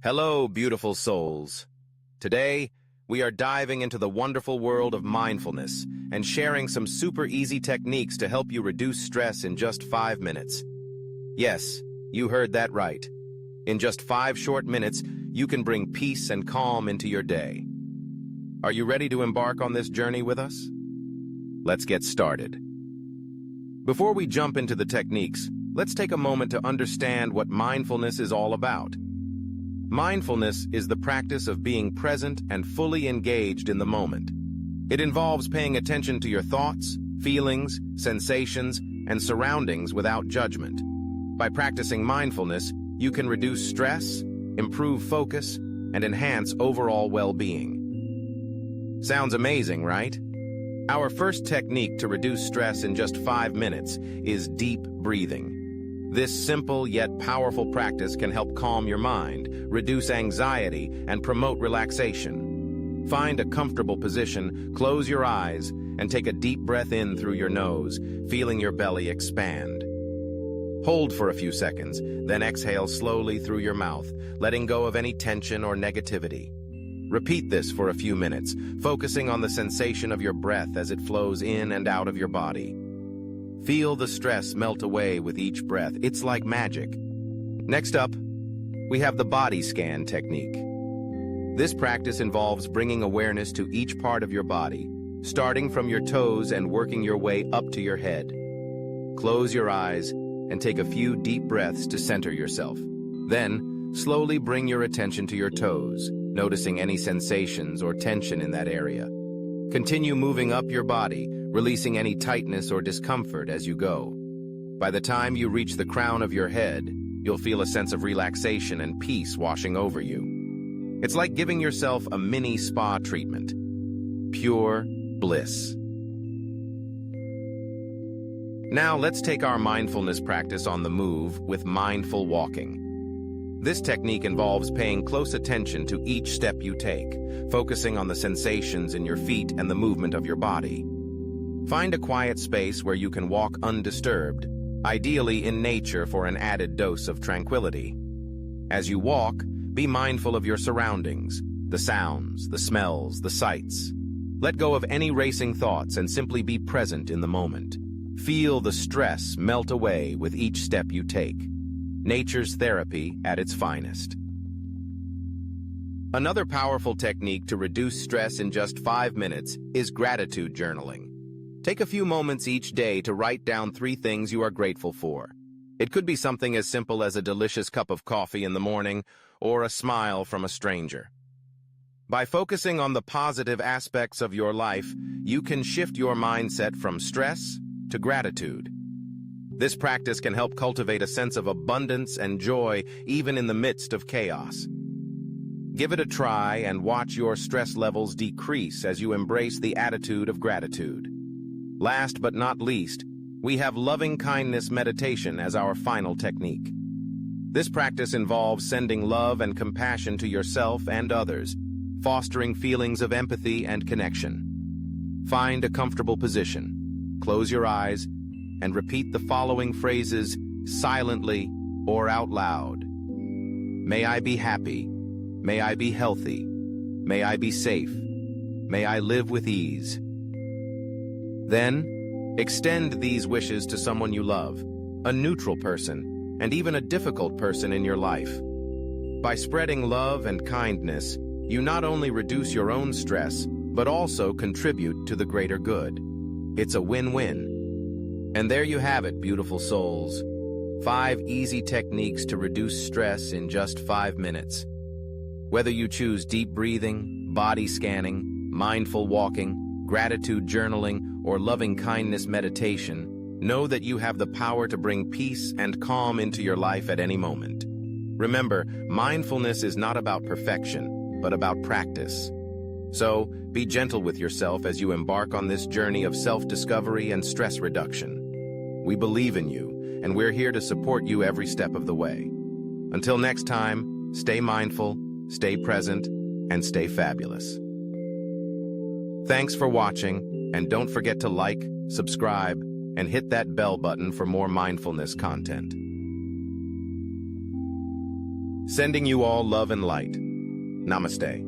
Hello, beautiful souls. Today, we are diving into the wonderful world of mindfulness and sharing some super easy techniques to help you reduce stress in just 5 minutes. Yes, you heard that right. In just 5 short minutes, you can bring peace and calm into your day. Are you ready to embark on this journey with us? Let's get started. Before we jump into the techniques, let's take a moment to understand what mindfulness is all about. Mindfulness is the practice of being present and fully engaged in the moment. It involves paying attention to your thoughts, feelings, sensations, and surroundings without judgment. By practicing mindfulness, you can reduce stress, improve focus, and enhance overall well-being. Sounds amazing, right? Our first technique to reduce stress in just 5 minutes is deep breathing. This simple yet powerful practice can help calm your mind, reduce anxiety, and promote relaxation. Find a comfortable position, close your eyes, and take a deep breath in through your nose, feeling your belly expand. Hold for a few seconds, then exhale slowly through your mouth, letting go of any tension or negativity. Repeat this for a few minutes, focusing on the sensation of your breath as it flows in and out of your body. Feel the stress melt away with each breath. It's like magic. Next up, we have the body scan technique. This practice involves bringing awareness to each part of your body, starting from your toes and working your way up to your head. Close your eyes and take a few deep breaths to center yourself. Then, slowly bring your attention to your toes, noticing any sensations or tension in that area. Continue moving up your body, releasing any tightness or discomfort as you go. By the time you reach the crown of your head, you'll feel a sense of relaxation and peace washing over you. It's like giving yourself a mini spa treatment. Pure bliss. Now let's take our mindfulness practice on the move with mindful walking. This technique involves paying close attention to each step you take, focusing on the sensations in your feet and the movement of your body. Find a quiet space where you can walk undisturbed, ideally in nature for an added dose of tranquility. As you walk, be mindful of your surroundings, the sounds, the smells, the sights. Let go of any racing thoughts and simply be present in the moment. Feel the stress melt away with each step you take. Nature's therapy at its finest. Another powerful technique to reduce stress in just 5 minutes is gratitude journaling. Take a few moments each day to write down 3 things you are grateful for. It could be something as simple as a delicious cup of coffee in the morning or a smile from a stranger. By focusing on the positive aspects of your life, you can shift your mindset from stress to gratitude. This practice can help cultivate a sense of abundance and joy even in the midst of chaos. Give it a try and watch your stress levels decrease as you embrace the attitude of gratitude. Last but not least, we have loving kindness meditation as our final technique. This practice involves sending love and compassion to yourself and others, fostering feelings of empathy and connection. Find a comfortable position, close your eyes, and repeat the following phrases silently or out loud. May I be happy. May I be healthy. May I be safe. May I live with ease. Then, extend these wishes to someone you love, a neutral person, and even a difficult person in your life. By spreading love and kindness, you not only reduce your own stress, but also contribute to the greater good. It's a win-win. And there you have it, beautiful souls. 5 easy techniques to reduce stress in just 5 minutes. Whether you choose deep breathing, body scanning, mindful walking, gratitude journaling, or loving kindness meditation, know that you have the power to bring peace and calm into your life at any moment. Remember, mindfulness is not about perfection, but about practice. So, be gentle with yourself as you embark on this journey of self-discovery and stress reduction. We believe in you, and we're here to support you every step of the way. Until next time, stay mindful, stay present, and stay fabulous. Thanks for watching, and don't forget to like, subscribe, and hit that bell button for more mindfulness content. Sending you all love and light. Namaste.